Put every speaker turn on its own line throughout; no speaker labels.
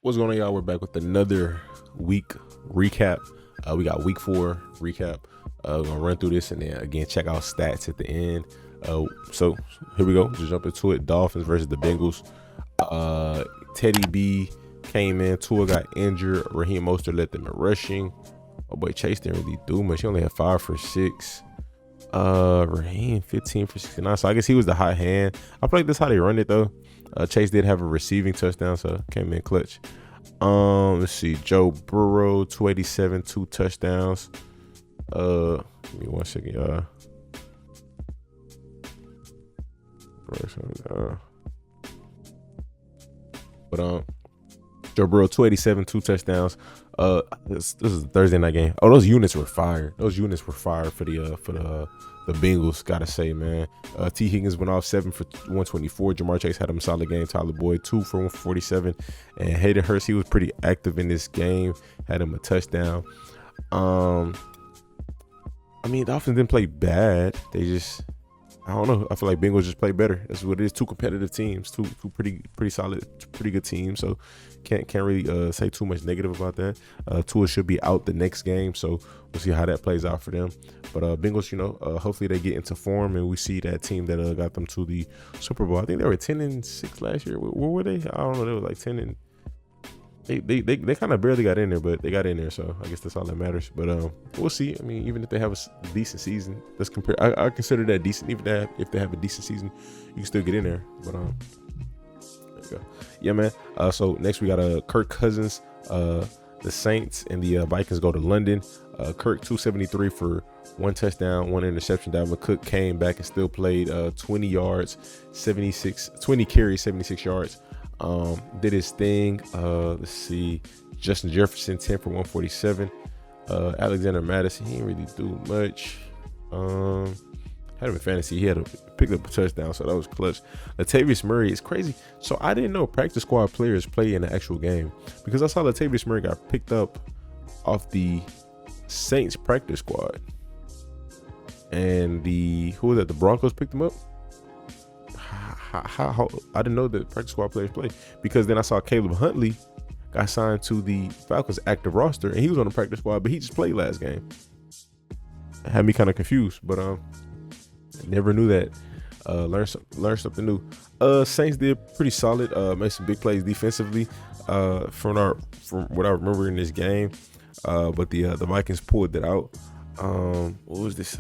What's going on, y'all? We're back with another week recap. We got week 4 recap. We're gonna run through this and then again check out stats at the end. So here we go. Just jump into it. Dolphins versus the Bengals. Teddy B came in. Tua got injured. Raheem Mostert led them in rushing. Oh boy, Chase didn't really do much. He only had 5 for 6. Raheem 15 for 69. So I guess he was the hot hand. I feel like that's how they run it though. Chase did have a receiving touchdown, so came in clutch. Let's see. Joe Burrow 287, 2 touchdowns. Give me 1 second, y'all. But Joe Burrow 287, 2 touchdowns. This is a Thursday night game. Oh, those units were fired. Those units were fired for the Bengals. Gotta say, man. T Higgins went off 7 for 124. Jamar Chase had him a solid game. Tyler Boyd 2 for 147, and Hayden Hurst, he was pretty active in this game. Had him a touchdown. I mean, the offense didn't play bad. They just, I don't know. I feel like Bengals just play better. That's what it is. 2 competitive teams, two pretty solid, pretty good teams. So can't really say too much negative about that. Tua should be out the next game, so we'll see how that plays out for them. But Bengals, hopefully they get into form and we see that team that got them to the Super Bowl. I think they were 10-6 last year. Where were they? I don't know. They were like 10 and. They kind of barely got in there, but they got in there, so I guess that's all that matters. But we'll see. I mean, even if they have a decent season, let's compare. I consider that decent. Even if they have a decent season, you can still get in there. But there you go. Yeah, man. So next we got Kirk Cousins. The Saints and the Vikings go to London. Kirk 273 for 1 touchdown, 1 interception. Dalvin Cook came back and still played 20 yards, 20 carries, 76 yards. Did his thing. Let's see. Justin Jefferson 10 for 147. Alexander Madison, he didn't really do much. Had him in fantasy. He had picked up a touchdown, so that was clutch. Latavius Murray is crazy. So I didn't know practice squad players play in the actual game, because I saw Latavius Murray got picked up off the Saints practice squad, and the Broncos picked him up. How I didn't know that practice squad players play, because then I saw Caleb Huntley got signed to the Falcons active roster and he was on the practice squad, but he just played last game. It had me kind of confused, but never knew that. Learn something new. Saints did pretty solid. Made some big plays defensively. From what I remember in this game, but the Vikings pulled it out. What was this?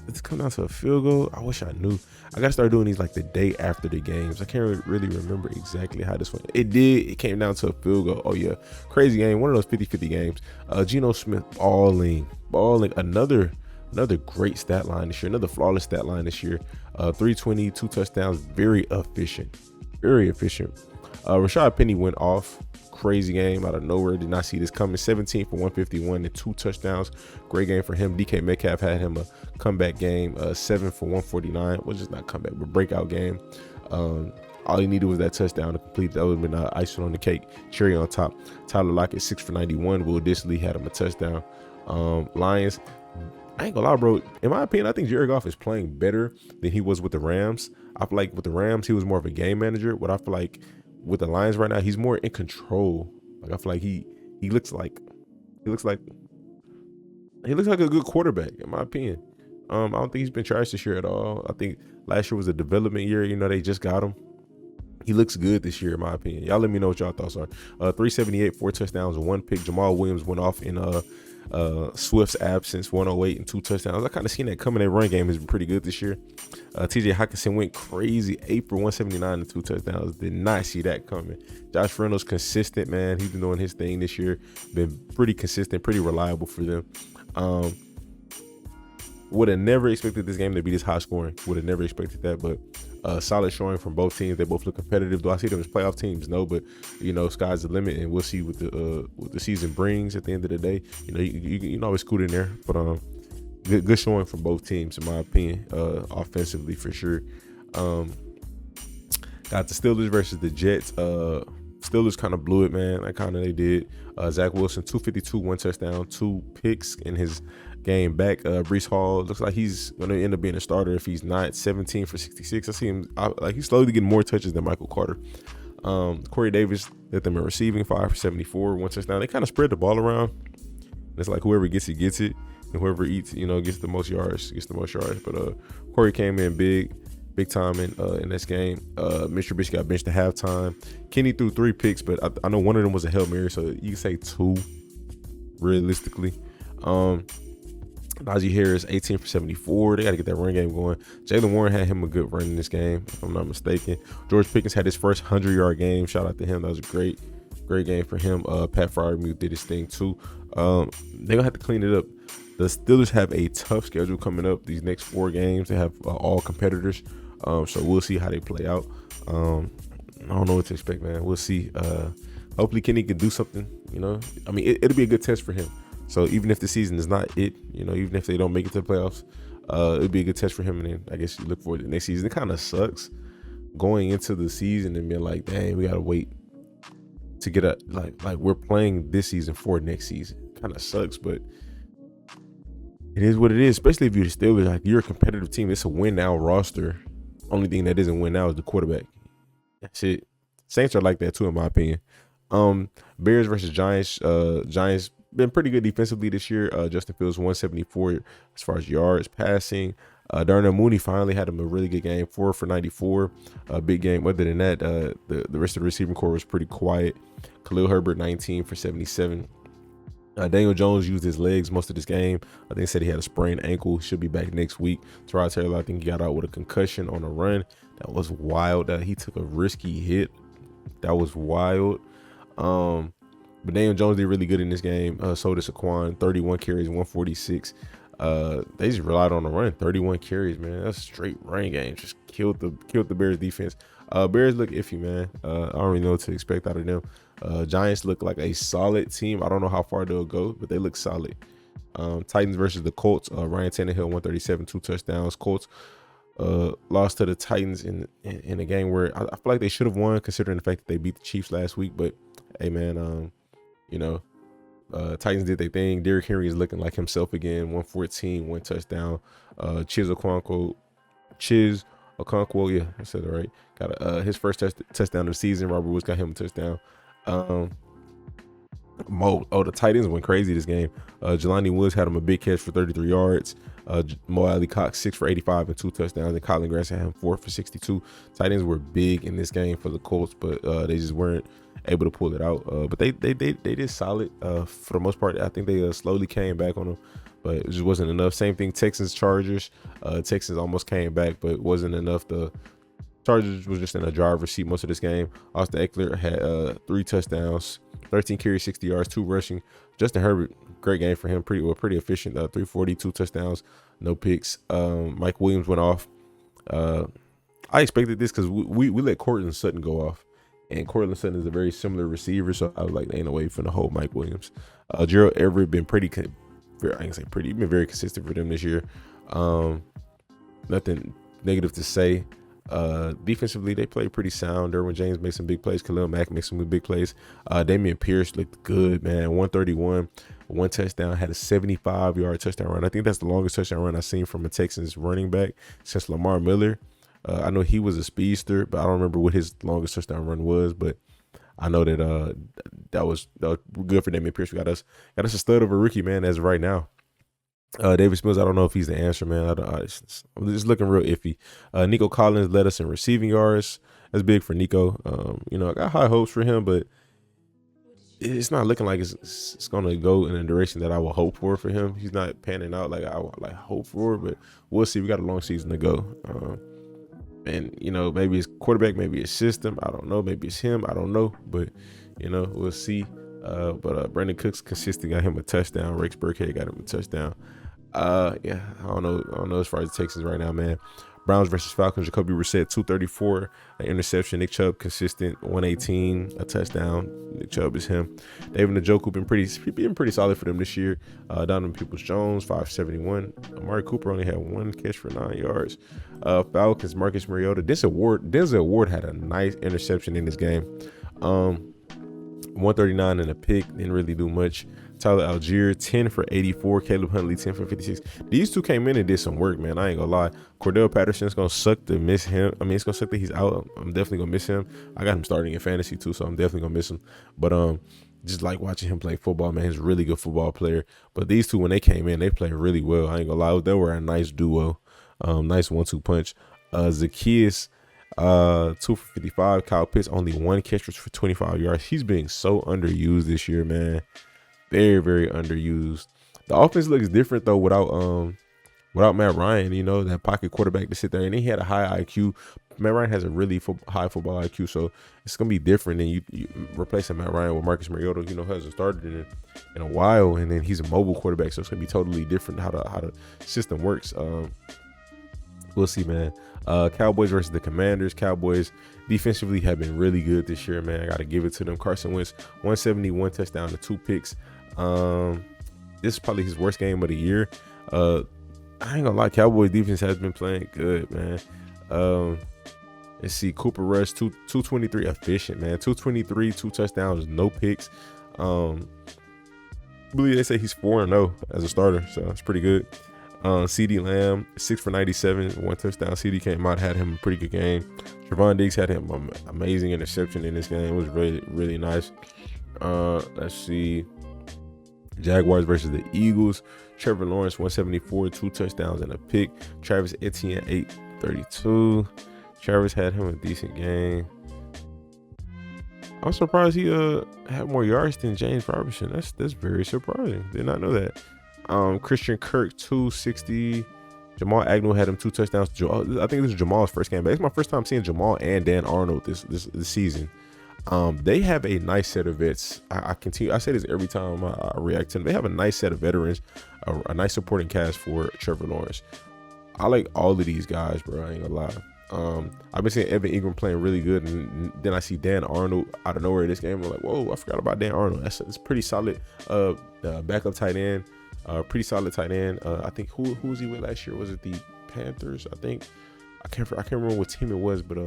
It's come down to a field goal. I wish I knew. I gotta start doing these like the day after the games. I can't really remember exactly how this went. It came down to a field goal. Oh yeah, crazy game. One of those 50-50 games. Geno Smith balling. Another great stat line this year. Another flawless stat line this year. 320, 2 touchdowns. Very efficient. Rashad Penny went off. Crazy game out of nowhere. Did not see this coming. 17 for 151 and 2 touchdowns. Great game for him. DK Metcalf had him a comeback game. 7 for 149. Well, just not comeback, but breakout game. All he needed was that touchdown to complete. That would have been icing on the cake, cherry on top. Tyler Lockett 6 for 91. Will Disley had him a touchdown. Lions. I ain't gonna lie, bro. In my opinion, I think Jared Goff is playing better than he was with the Rams. I feel like with the Rams, he was more of a game manager. What I feel like with the Lions right now, he's more in control. Like I feel like he looks like a good quarterback, in my opinion. I don't think he's been trashed this year at all. I think last year was a development year. They just got him. He looks good this year, in my opinion. Y'all let me know what y'all thoughts are. 378, 4 touchdowns, 1 pick. Jamal Williams went off in Swift's absence, 108 and 2 touchdowns. I kind of seen that coming. That run game has been pretty good this year. TJ Hawkinson went crazy, 8 for 179 and 2 touchdowns. Did not see that coming. Josh Reynolds consistent, man. He's been doing his thing this year. Been pretty consistent, pretty reliable for them. Would have never expected this game to be this high scoring. Would have never expected that, but solid showing from both teams. They both look competitive. Do I see them as playoff teams? No, but sky's the limit, and we'll see what the season brings at the end of the day. You can always scoot in there, but good showing from both teams, in my opinion, offensively for sure. Got the Steelers versus the Jets. Steelers kind of blew it, man. They did. Zach Wilson 252, 1 touchdown, 2 picks in his game back. Breece Hall looks like he's going to end up being a starter if he's not. 17 for 66. I see him he's slowly getting more touches than Michael Carter. Corey Davis led them in receiving, 5 for 74, 1 touchdown. They kind of spread the ball around. It's like whoever gets it, and whoever eats, gets the most yards, But Corey came in big time in this game. Mr. Trubisky got benched at halftime. Kenny threw 3 picks, but I know one of them was a Hail Mary, so you can say 2 realistically. Najee Harris, 18 for 74. They got to get that run game going. Jaylen Warren had him a good run in this game, if I'm not mistaken. George Pickens had his first 100-yard game. Shout out to him. That was a great game for him. Pat Freiermuth did his thing too. They're going to have to clean it up. The Steelers have a tough schedule coming up. These next 4 games, they have all competitors. So we'll see how they play out. I don't know what to expect, man. We'll see. Hopefully Kenny can do something, I mean, it'll be a good test for him. So even if the season is not it, even if they don't make it to the playoffs, it'll be a good test for him. And then I guess you look forward to the next season. It kind of sucks going into the season and being like, dang, we got to wait to get like we're playing this season for next season. Kind of sucks, but it is what it is, especially if you're the Steelers. Like, you're a competitive team. It's a win now roster. Only thing that isn't win now is the quarterback. That's it. Saints are like that too, in my opinion. Bears versus Giants. Giants been pretty good defensively this year. Justin Fields 174 as far as yards passing. Darnell Mooney finally had him a really good game, 4 for 94. Big game. Other than that, the rest of the receiving core was pretty quiet. Khalil Herbert 19 for 77. Daniel Jones used his legs most of this game. I think said he had a sprained ankle. Should be back next week. Tyrod Taylor, I think he got out with a concussion on a run. That was wild. He took a risky hit. That was wild. But Daniel Jones did really good in this game. So did Saquon, 31 carries, 146. They just relied on the run. 31 carries, man. That's a straight run game. Just killed the Bears defense. Bears look iffy, man. I don't really know what to expect out of them. Giants look like a solid team. I don't know how far they'll go, but they look solid. Titans versus the Colts. Ryan Tannehill, 137, 2 touchdowns. Colts lost to the Titans in a game where I feel like they should have won, considering the fact that they beat the Chiefs last week. But hey, man, Titans did their thing. Derrick Henry is looking like himself again. 114, 1 touchdown. Chiz Okonkwo, yeah, I said it right. Got his first touchdown of the season. Robert Woods got him a touchdown. The Titans went crazy this game. Jelani Woods had him a big catch for 33 yards. Mo Alley Cox 6 for 85 and 2 touchdowns. And Colin Grass had him 4 for 62. Titans were big in this game for the Colts, but they just weren't able to pull it out. But they did solid for the most part. I think they slowly came back on them, but it just wasn't enough. Same thing, Texans Chargers. Texans almost came back, but it wasn't enough. The Chargers was just in a driver's seat most of this game. Austin Eckler had 3 touchdowns, 13 carries, 60 yards, 2 rushing. Justin Herbert, great game for him. Pretty efficient. 340, 2 touchdowns, no picks. Mike Williams went off. I expected this because we let Cortland Sutton go off, and Cortland Sutton is a very similar receiver. So I was like, ain't no way for the whole Mike Williams. Gerald Everett been been very consistent for them this year. Nothing negative to say. Defensively, they played pretty sound. Derwin James made some big plays. Khalil Mack made some big plays. Damian Pierce looked good, man. 131, 1 touchdown, had a 75-yard touchdown run. I think that's the longest touchdown run I've seen from a Texans running back since Lamar Miller. I know he was a speedster, but I don't remember what his longest touchdown run was. But I know that that was good for Damian Pierce. We got us a stud of a rookie, man, as of right now. Davis Mills, I don't know if he's the answer, man. It's just looking real iffy. Nico Collins led us in receiving yards. That's big for Nico. I got high hopes for him, but it's not looking like it's going to go in a direction that I will hope for him. He's not panning out like I would hope for, but we'll see. We got a long season to go. And maybe it's quarterback, maybe it's system. I don't know. Maybe it's him. I don't know, but we'll see. But Brandon Cooks consistent, got him a touchdown. Rex Burkhead got him a touchdown. I don't know as far as the Texans right now, man. Browns versus Falcons. Jacoby Brissett 234, an interception. Nick Chubb consistent 118, a touchdown. Nick Chubb is him. David Njoku been pretty solid for them this year. Donovan Peoples-Jones 571. Amari Cooper only had 1 catch for 9 yards. Falcons Marcus Mariota. Denzel Ward had a nice interception in this game. 139 and a pick. Didn't really do much. Tyler Algier, 10 for 84. Caleb Huntley, 10 for 56. These two came in and did some work, man. I ain't gonna lie. Cordell Patterson's gonna suck to miss him. I mean, it's gonna suck that he's out. I'm definitely gonna miss him. I got him starting in fantasy too, so I'm definitely gonna miss him. But just like watching him play football, man. He's a really good football player. But these two, when they came in, they played really well. I ain't gonna lie. They were a nice duo. Nice 1-2 punch. Zacchaeus, 2 for 55. Kyle Pitts, only 1 catch for 25 yards. He's being so underused this year, man. Very, very underused. The offense looks different though without Matt Ryan. You know, that pocket quarterback to sit there, and he had a high IQ. Matt Ryan has a really high football IQ, so it's gonna be different than you replacing Matt Ryan with Marcus Mariota. You know, hasn't started in a while, and then he's a mobile quarterback, so it's gonna be totally different how the system works. We'll see, man. Cowboys versus the Commanders. Cowboys defensively have been really good this year, man. I got to give it to them. Carson Wentz, 170, 1 touchdown to 2 picks. This is probably his worst game of the year. I ain't gonna lie, Cowboys defense has been playing good, man. Let's see, Cooper Rush, 223 efficient, man. 223, 2 touchdowns, no picks. I believe they say he's 4-0 as a starter, so it's pretty good. CD Lamb, 6 for 97, 1 touchdown. CD came out, had him a pretty good game. Trevon Diggs had him an amazing interception in this game. It was really, really nice. Let's see. Jaguars versus the Eagles. Trevor Lawrence, 174, 2 touchdowns and a pick. Travis Etienne, 832. Travis had him a decent game. I'm surprised he had more yards than James Robinson. That's very surprising. Did not know that. Christian Kirk, 260. Jamal Agnew had him 2 touchdowns. I think this is Jamal's first game, but it's my first time seeing Jamal and Dan Arnold this season. They have a nice set of vets. I continue. I say this every time I react to them. They have a nice set of veterans, a nice supporting cast for Trevor Lawrence. I like all of these guys, bro. I ain't gonna lie. I've been seeing Evan Ingram playing really good, and then I see Dan Arnold out of nowhere in this game. I'm like, whoa, I forgot about Dan Arnold. That's pretty solid. Backup tight end. Pretty solid tight end. I think who was he with last year? Was it the Panthers? I think I can't remember what team it was, but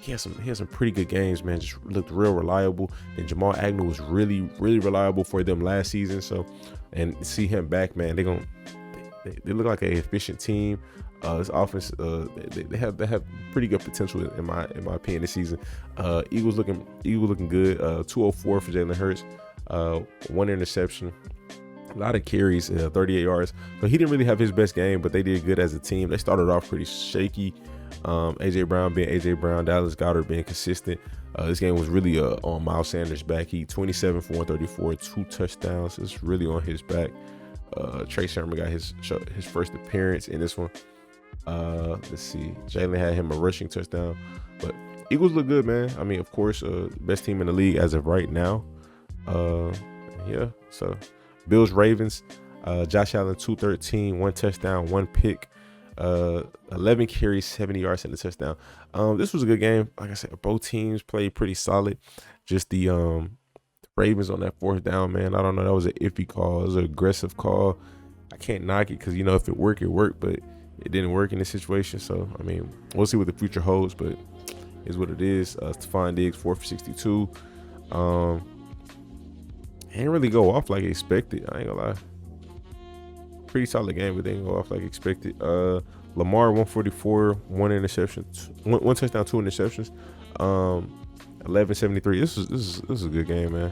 he had some pretty good games, man. Just looked real reliable. And Jamal Agnew was really, really reliable for them last season. So, and see him back, man, they look like an efficient team. This offense, they have pretty good potential in my opinion this season. Eagles looking good. 204 for Jalen Hurts. 1 interception. A lot of carries, 38 yards. So he didn't really have his best game, but they did good as a team. They started off pretty shaky. AJ Brown being AJ Brown, Dallas Goedert being consistent. This game was really on Miles Sanders' back. He 27 for 134, 2 touchdowns. It's really on his back. Trey Sermon got his first appearance in this one. Let's see. Jalen had him a rushing touchdown. But Eagles look good, man. I mean, of course, best team in the league as of right now. Yeah, so Bills Ravens, Josh Allen 213, 1 touchdown, 1 pick, 11 carries, 70 yards and a touchdown. This was a good game. Like I said, both teams played pretty solid. Just the Ravens on that 4th down, man. I don't know. That was an iffy call. It was an aggressive call. I can't knock it because, you know, if it worked, but it didn't work in this situation. So, I mean, we'll see what the future holds, but it's what it is. Stephon Diggs, 4 for 62. Ain't really go off like expected. I ain't gonna lie. Pretty solid game, but they didn't go off like expected. Lamar 144, 1 interception, 1 touchdown, 2 interceptions. 1173. This is a good game, man.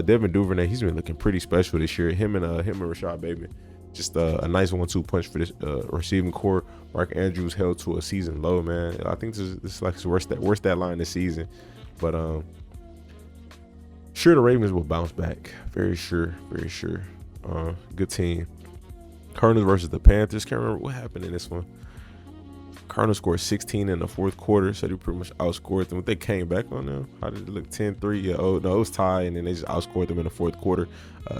Devin Duvernay, he's been looking pretty special this year. Him and Rashad Bateman, just a nice 1-2 punch for this receiving core. Mark Andrews held to a season low, man. I think this is like his worst stat line this season, but sure, the Ravens will bounce back. Very sure. Good team. Cardinals versus the Panthers. Can't remember what happened in this one. Cardinals scored 16 in the 4th quarter, so they pretty much outscored them. But they came back on them. How did it look? 10-3? Yeah, oh, no, it was tied, and then they just outscored them in the 4th quarter.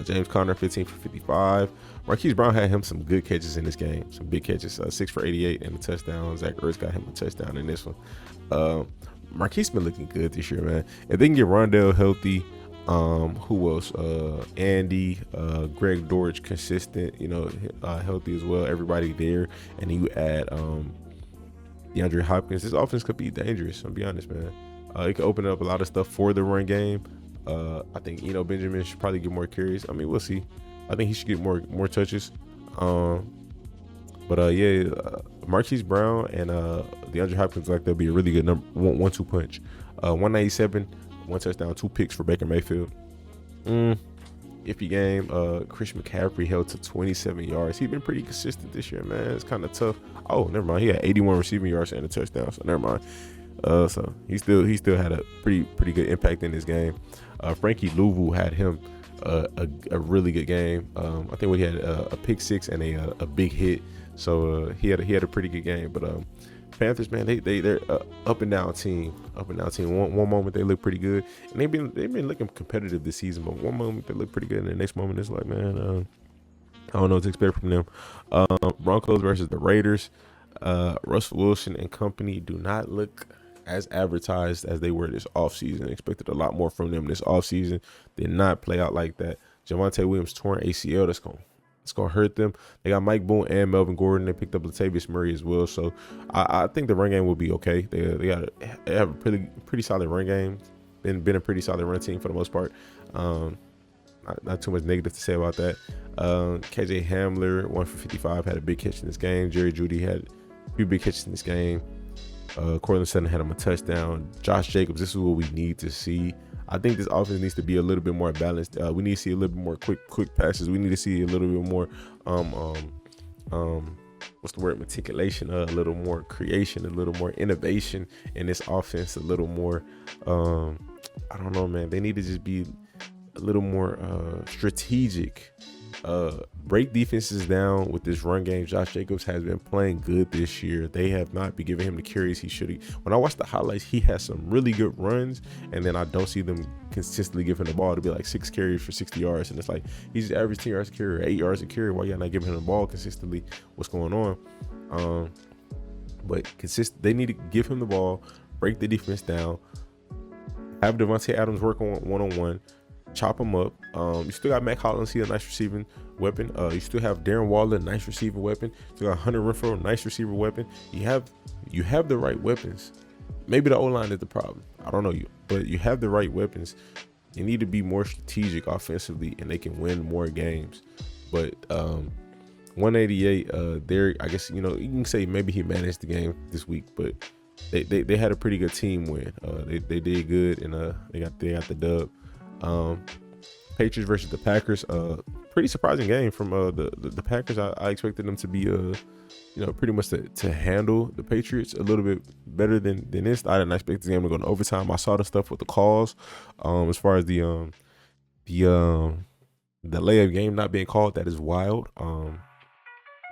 James Conner, 15 for 55. Marquise Brown had him some good catches in this game. Some big catches. 6 for 88 and a touchdown. Zach Ertz got him a touchdown in this one. Marquise been looking good this year, man. If they can get Rondell healthy, who else? Andy, Greg Dortch consistent, you know, healthy as well. Everybody there, and then you add DeAndre Hopkins. This offense could be dangerous. I'll be honest, man. It could open up a lot of stuff for the run game. I think Benjamin should probably get more carries. I mean, we'll see. I think he should get more touches. Marquise Brown and DeAndre Hopkins, like, they'll be a really good one-two punch. 197, 1 touchdown, 2 picks for Baker Mayfield. Iffy game. Christian McCaffrey held to 27 yards. He's been pretty consistent this year, man. It's kind of tough. Oh, never mind. He had 81 receiving yards and a touchdown, so never mind. So he still had a pretty good impact in this game. Frankie Louvu had him a really good game. I think he had a pick six and a big hit. So he had a pretty good game. But Panthers, man, they're up and down team. One moment they look pretty good, and they've been looking competitive this season. But one moment they look pretty good, and the next moment it's like, man, I don't know what to expect from them. Broncos versus the Raiders. Russell Wilson and company do not look as advertised as they were this offseason. Expected a lot more from them this offseason. Did not play out like that. Javonte Williams torn ACL. It's gonna hurt them. They got Mike Boone and Melvin Gordon. They picked up Latavius Murray as well. So I think the run game will be okay. They have a pretty solid run game. Been a pretty solid run team for the most part. Not too much negative to say about that. KJ Hamler, 1 for 55, had a big catch in this game. Jerry Jeudy had a few big catches in this game. Cortland Sutton had him a touchdown. Josh Jacobs, this is what we need to see. I think this offense needs to be a little bit more balanced. We need to see a little bit more quick passes. We need to see a little bit more meticulation, a little more creation, a little more innovation in this offense, a little more I don't know, man. They need to just be a little more strategic. Break defenses down with this run game. Josh Jacobs has been playing good this year. They have not been giving him the carries he should. When I watch the highlights, he has some really good runs, and then I don't see them consistently giving the ball to be like 6 carries for 60 yards. And it's like he's average 10 yards a carry or 8 yards a carry. Why y'all not giving him the ball consistently? What's going on? But they need to give him the ball, break the defense down, have Devontae Adams work on one-on-one, chop him up. You still got Mac Hollins, he a nice receiving weapon. You still have Darren Waller, nice receiving weapon. You still got Hunter Renfrow, nice receiver weapon. You have the right weapons. Maybe the O-line is the problem. I don't know but you have the right weapons. You need to be more strategic offensively, and they can win more games. But 188, there, I guess, you can say maybe he managed the game this week, but they had a pretty good team win. They did good, and they got the dub. Patriots versus the Packers, pretty surprising game from the Packers. I expected them to be pretty much to handle the Patriots a little bit better than this. I didn't expect this game to go into overtime. I saw the stuff with the calls, as far as the layup game not being called. That is wild.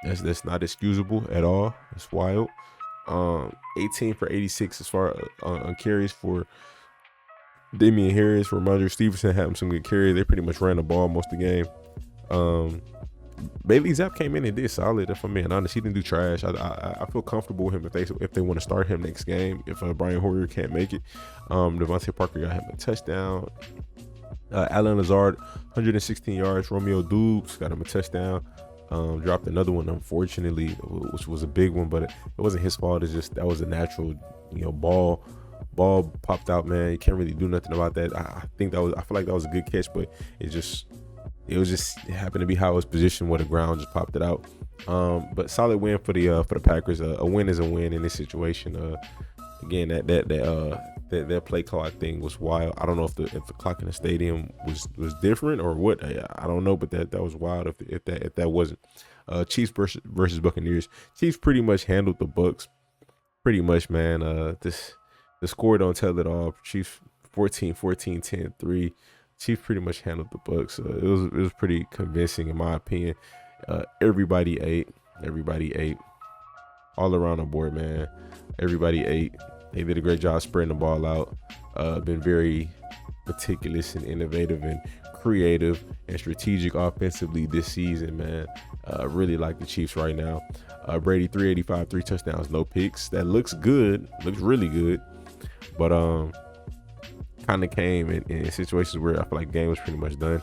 That's not excusable at all. It's wild. 18 for 86 as far on carries for Damian Harris. Ramondre Stevenson had some good carries. They pretty much ran the ball most of the game. Bailey Zapp came in and did solid. If I'm being honest, he didn't do trash. I feel comfortable with him if they want to start him next game. If Brian Hoyer can't make it, Devontae Parker got him a touchdown. Allen Lazard, 116 yards. Romeo Dubes got him a touchdown. Dropped another one, unfortunately, which was a big one, but it wasn't his fault. It's just that was a natural, ball popped out, man. You can't really do nothing about that. I feel like that was a good catch, but it happened to be how it was positioned where the ground just popped it out. But solid win for the Packers. A win is a win in this situation. Again, that play clock thing was wild. I don't know if the clock in the stadium was different or what. I don't know, but that was wild. If that wasn't. Chiefs versus Buccaneers. Chiefs pretty much handled the Bucs. Pretty much, man. The score don't tell it all. Chiefs 14, 10-3. Chiefs pretty much handled the Bucs. It was pretty convincing in my opinion. Everybody ate. All around the board, man. Everybody ate. They did a great job spreading the ball out. Been very meticulous and innovative and creative and strategic offensively this season, man. Really like the Chiefs right now. Brady 385, 3 touchdowns, no picks. That looks good. Looks really good. But kind of came in situations where I feel like the game was pretty much done.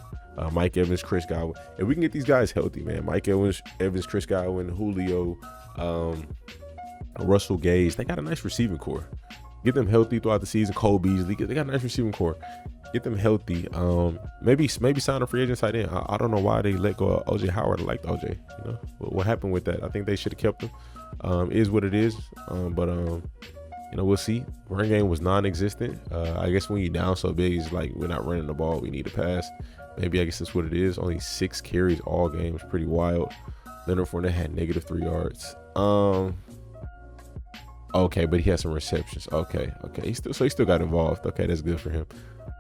Mike Evans, Chris Godwin. If we can get these guys healthy, man. Mike Evans, Chris Godwin, Julio, Russell Gage. They got a nice receiving core. Get them healthy throughout the season. Cole Beasley, they got a nice receiving core. Get them healthy. Maybe sign a free agent tight end. I don't know why they let go of OJ Howard. I liked OJ. You know what happened with that? I think they should have kept him. Is what it is. But you know, we'll see. Run game was non-existent. I guess when you down so big, it's like we're not running the ball. We need to pass. Maybe I guess that's what it is. Only 6 carries all games. Pretty wild. Leonard Fournette had -3 yards. Okay, but he had some receptions. Okay. He still got involved. Okay, that's good for him.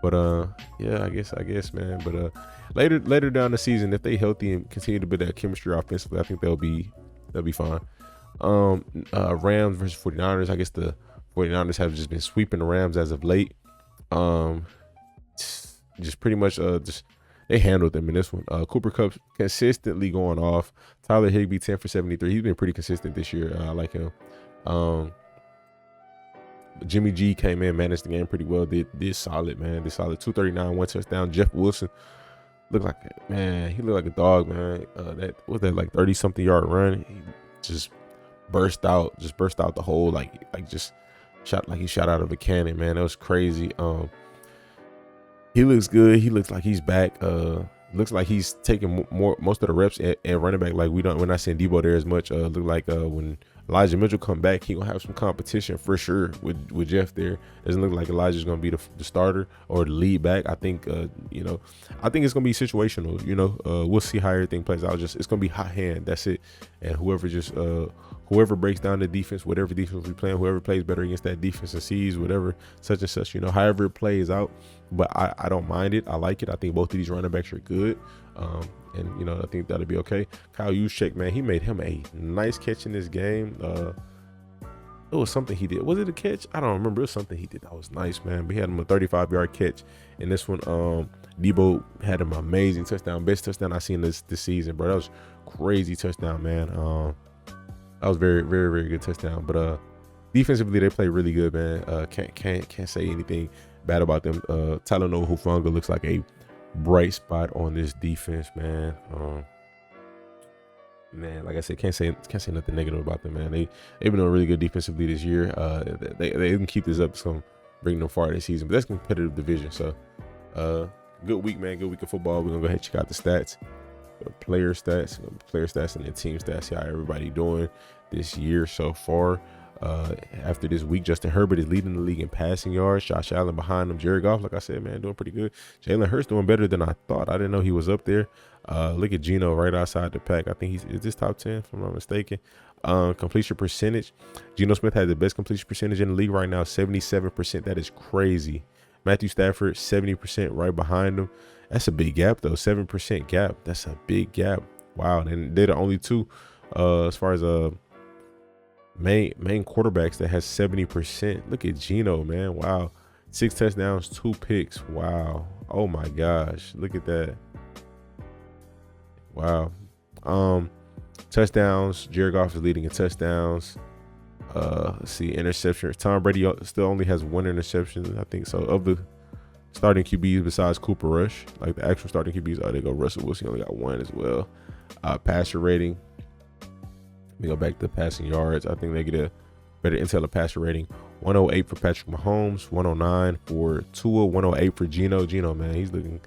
But yeah, I guess, man. But later down the season, if they healthy and continue to build that chemistry offensively, I think they'll be fine. Rams versus 49ers. I guess the 49ers have just been sweeping the Rams as of late. Just pretty much just they handled them in this one. Cooper Kupp consistently going off. Tyler Higbee 10 for 73. He's been pretty consistent this year. I like him. Jimmy G came in, managed the game pretty well. Did solid, man. Did solid. 239, 1 touchdown. Jeff Wilson looked like he looked like a dog, man. That was that like 30-something yard run. He just burst out the hole like just shot like he shot out of a cannon, man. That was crazy. He looks good. He looks like he's back. Looks like he's taking most of the reps at running back. Like we're not seeing Debo there as much. Look like when Elijah Mitchell come back, he gonna have some competition for sure with Jeff there. Doesn't look like Elijah's gonna be the starter or the lead back. I think you know, I think it's gonna be situational. You know, we'll see how everything plays out. It's gonna be hot hand. That's it. And whoever breaks down the defense, whatever defense we playing, whoever plays better against that defense and sees whatever such and such. You know, however it plays out. But I don't mind it. I like it. I think both of these running backs are good. And, you know, I think that'll be okay. Kyle Juszczyk, man, he made him a nice catch in this game. It was something he did. Was it a catch? I don't remember. It was something he did that was nice, man. But he had him a 35-yard catch. And this one, Debo had him amazing touchdown. Best touchdown I've seen this season, bro. That was crazy touchdown, man. That was very, very, very good touchdown. But defensively, they play really good, man. Can't say anything bad about them. Tyler Hufanga looks like a bright spot on this defense, man. Man, like I said, can't say nothing negative about them, man. They've been doing really good defensively this year. They can keep this up. It's gonna bring them far this season. But that's competitive division. So good week, man. Good week of football. We're gonna go ahead and check out the stats. Player stats and then team stats. See how everybody doing this year so far. After this week, Justin Herbert is leading the league in passing yards. Josh Allen behind him. Jared Goff, like I said, man, doing pretty good. Jalen Hurts doing better than I thought. I didn't know he was up there. Look at Geno right outside the pack. I think is this top 10 if I'm not mistaken. Completion percentage. Geno Smith has the best completion percentage in the league right now, 77%. That is crazy. Matthew Stafford, 70%, right behind him. That's a big gap though. 7% gap. That's a big gap. Wow. And they're the only two as far as main quarterbacks that has 70%. Look at Geno, man. Wow. 6 touchdowns, 2 picks. Wow. Oh my gosh. Look at that. Wow. Touchdowns. Jared Goff is leading in touchdowns. Let's see, interceptions. Tom Brady still only has 1 interception, I think so. Of the starting QBs besides Cooper Rush, like the actual starting QBs, they go Russell Wilson only got 1 as well. Passer rating. We go back to passing yards. I think they get a better intel of passer rating. 108 for Patrick Mahomes, 109 for Tua, 108 for Geno. Geno, man, he's looking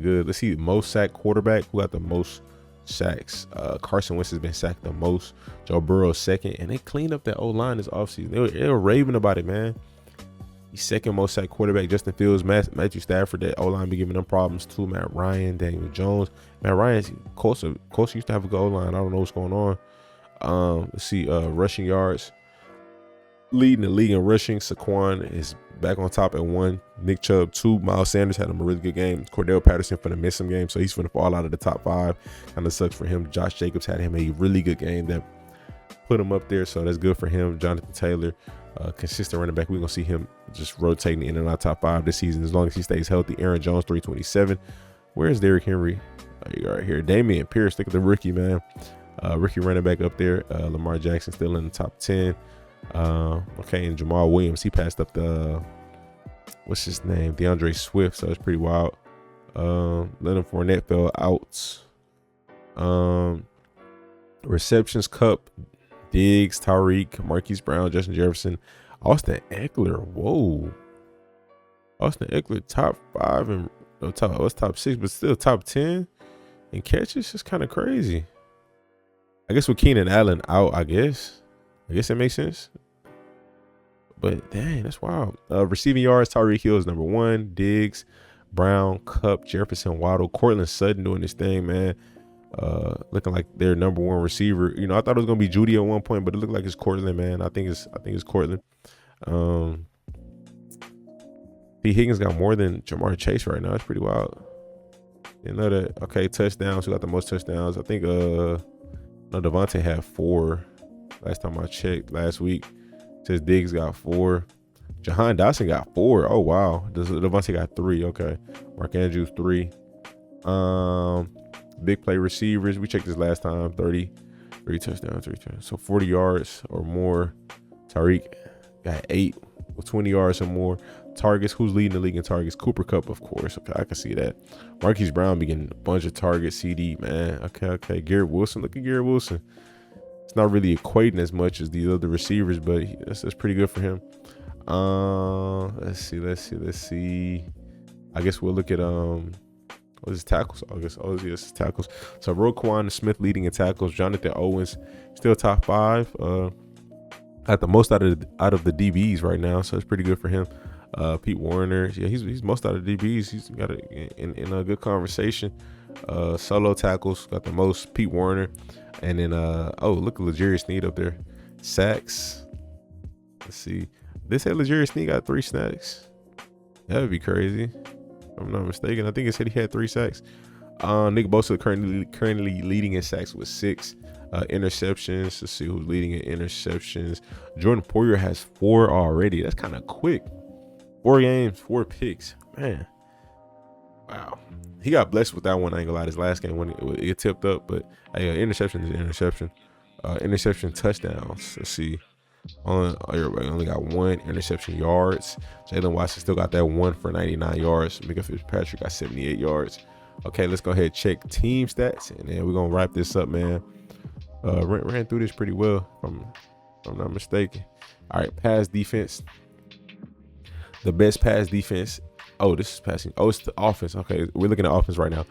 good. Let's see, most sacked quarterback. Who got the most sacks? Carson Wentz has been sacked the most. Joe Burrow second, and they cleaned up that O-line this offseason. They were raving about it, man. He's second most sacked quarterback. Justin Fields, Matthew Stafford. That O-line be giving them problems too. Matt Ryan, Daniel Jones. Matt Ryan's closer used to have a good O-line. I don't know what's going on. Let's see, rushing yards. Leading the league in rushing. Saquon is back on top at 1. Nick Chubb 2. Miles Sanders had him a really good game. Cordell Patterson finna miss some games, so he's finna fall out of the top 5. Kind of sucks for him. Josh Jacobs had him a really good game that put him up there, so that's good for him. Jonathan Taylor, consistent running back. We're gonna see him just rotating in and out top 5 this season as long as he stays healthy. Aaron Jones 327. Where's Derrick Henry? Right here. Damian Pierce. Look at the rookie, man. Rookie running back up there. Lamar Jackson still in the top 10. Okay, and Jamal Williams, he passed up the what's his name, DeAndre Swift, so it's pretty wild. Leonard Fournette fell out. Receptions, Cup, Diggs, Tyreek, Marquise Brown, Justin Jefferson, Austin Eckler, whoa. Austin Eckler, top 5 and top 6, but still top 10 in catches. It's kind of crazy. I guess with Keenan Allen out, I guess that makes sense. But dang, that's wild. Receiving yards, Tyreek Hill is number 1. Diggs, Brown, Kupp, Jefferson, Waddle, Cortland Sutton doing this thing, man. Looking like their number 1 receiver. You know, I thought it was gonna be Judy at one point, but it looked like it's Cortland, man. I think it's Cortland. P. Higgins got more than Jamar Chase right now. It's pretty wild. You know that? Okay, touchdowns. Who got the most touchdowns? I think Devontae had 4 last time I checked last week. It says Diggs got 4. Jahan Dotson got 4. Oh wow. Devontae got 3. Okay. Mark Andrews 3. Big play receivers. We checked this last time. 33 touchdowns, 3 touchdowns. So 40 yards or more. Tyreek got 8 with 20 yards or more. Targets. Who's leading the league in targets? Cooper Kupp, of course. Okay, I can see that. Marquise Brown be getting a bunch of targets. CD, man. Okay. Garrett Wilson. Look at Garrett Wilson. It's not really equating as much as the other receivers, but that's pretty good for him. Let's see. I guess we'll look at what is tackles? Yes, tackles. So Roquan Smith leading in tackles. Jonathan Owens still top 5. Got the most out of the DBs right now, so it's pretty good for him. Pete Warner, yeah, he's most out of DBs. He's got in a good conversation. Solo tackles got the most. Pete Warner, and then look at L'Jarius Sneed up there. Sacks. Let's see. They said L'Jarius Sneed got 3 sacks. That would be crazy. If I'm not mistaken. I think it said he had 3 sacks. Nick Bosa currently leading in sacks with 6. Interceptions. Let's see who's leading in interceptions. Jordan Poyer has 4 already. That's kind of quick. 4 games, 4 picks. Man. Wow. He got blessed with that one. I ain't gonna lie. His last game when it tipped up, but interception is an interception. Interception touchdowns. Let's see. Everybody only got 1 interception yards. Jalen Watson still got that 1 for 99 yards. Micah Fitzpatrick got 78 yards. Okay, let's go ahead and check team stats, and then we're gonna wrap this up, man. Ran through this pretty well, if I'm not mistaken. All right, pass defense. The best pass defense. Oh, this is passing. Oh, it's the offense. Okay, we're looking at offense right now.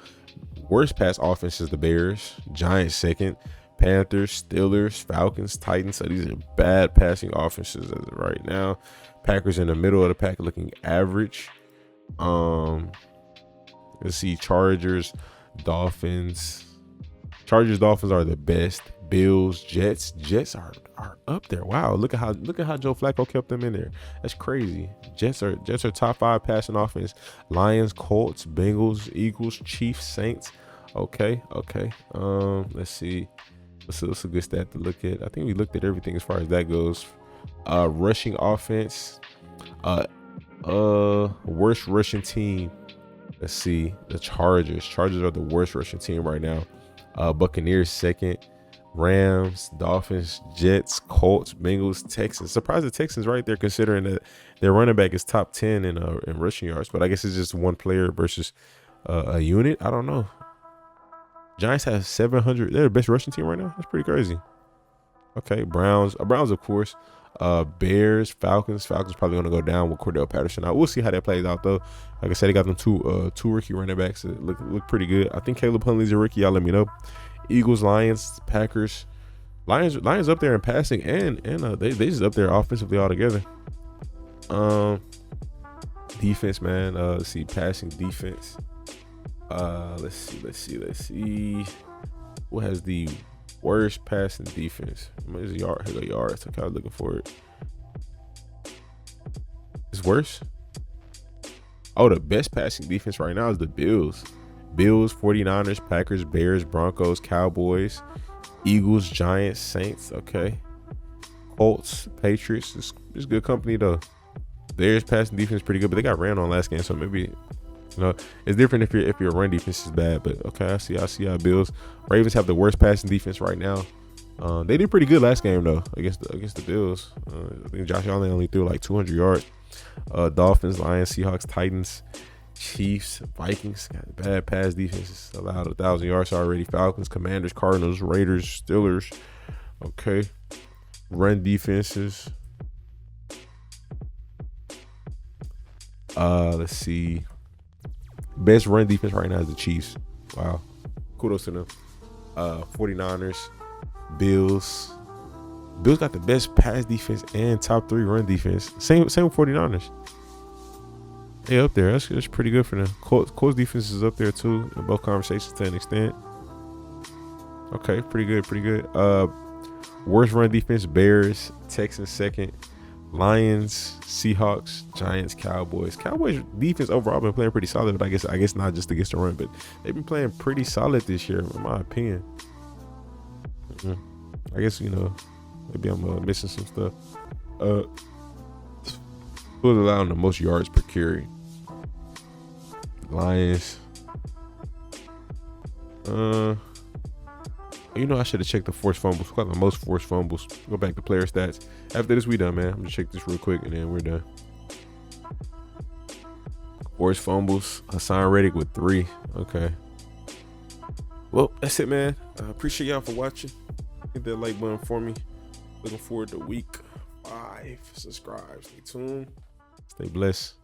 Worst pass offense is the Bears. Giants second. Panthers, Steelers, Falcons, Titans. So these are bad passing offenses as of right now. Packers in the middle of the pack looking average. Let's see. Chargers, Dolphins. Dolphins are the best. Bills, Jets are up there. Wow, look at how Joe Flacco kept them in there. That's crazy. Jets are top 5 passing offense. Lions, Colts, Bengals, Eagles, Chiefs, Saints. Okay. Let's see. What's a good stat to look at? I think we looked at everything as far as that goes. Rushing offense. Worst rushing team. Let's see. The Chargers. Chargers are the worst rushing team right now. Buccaneers second. Rams, Dolphins, Jets, Colts, Bengals, Texans. Surprised the Texans right there, considering that their running back is top 10 in rushing yards. But I guess it's just one player versus a unit. I don't know. Giants have 700. They're the best rushing team right now. That's pretty crazy. Okay, Browns of course. Bears, Falcons. Falcons probably going to go down with Cordell Patterson. We'll see how that plays out though. Like I said, they got them two rookie running backs that look pretty good. I think Caleb Huntley's a rookie. Y'all let me know. Eagles, Lions, Packers. Lions up there in passing and they just up there offensively altogether. Defense, man. Let's see, passing defense. Let's see. Who has the worst passing defense? Here's yards. I'm kind of looking for it. It's worse. Oh, the best passing defense right now is the Bills. Bills, 49ers, Packers, Bears, Broncos, Cowboys, Eagles, Giants, Saints. Okay. Colts, Patriots. It's good company though. Bears passing defense is pretty good, but they got ran on last game, so maybe it's different if your run defense is bad. But okay, I see how Bills. Ravens have the worst passing defense right now. They did pretty good last game though against the Bills. I think Josh Allen only threw like 200 yards. Dolphins, Lions, Seahawks, Titans, Chiefs, Vikings got bad pass defenses. Allowed 1,000 yards already. Falcons, Commanders, Cardinals, Raiders, Steelers. Okay, run defenses. Let's see. Best run defense right now is the Chiefs. Wow. Kudos to them. 49ers, Bills. Bills got the best pass defense and top 3 run defense. Same with 49ers. They up there. That's pretty good for them. Colts defense is up there too in both conversations to an extent. Okay, pretty good. Worst run defense, Bears, Texans second, Lions, Seahawks, Giants, Cowboys. Cowboys defense overall been playing pretty solid, but I guess not just against the run, but they've been playing pretty solid this year, in my opinion. I guess, maybe I'm missing some stuff. Who's allowing the most yards per carry? Lions. I should have checked the forced fumbles. Who got the most forced fumbles? Go back to player stats. After this, we done, man. I'm gonna check this real quick and then we're done. Forced fumbles. Hassan Reddick with 3. Okay. Well, that's it, man. I appreciate y'all for watching. Hit that like button for me. Looking forward to week 5. Subscribe. Stay tuned. Stay blessed.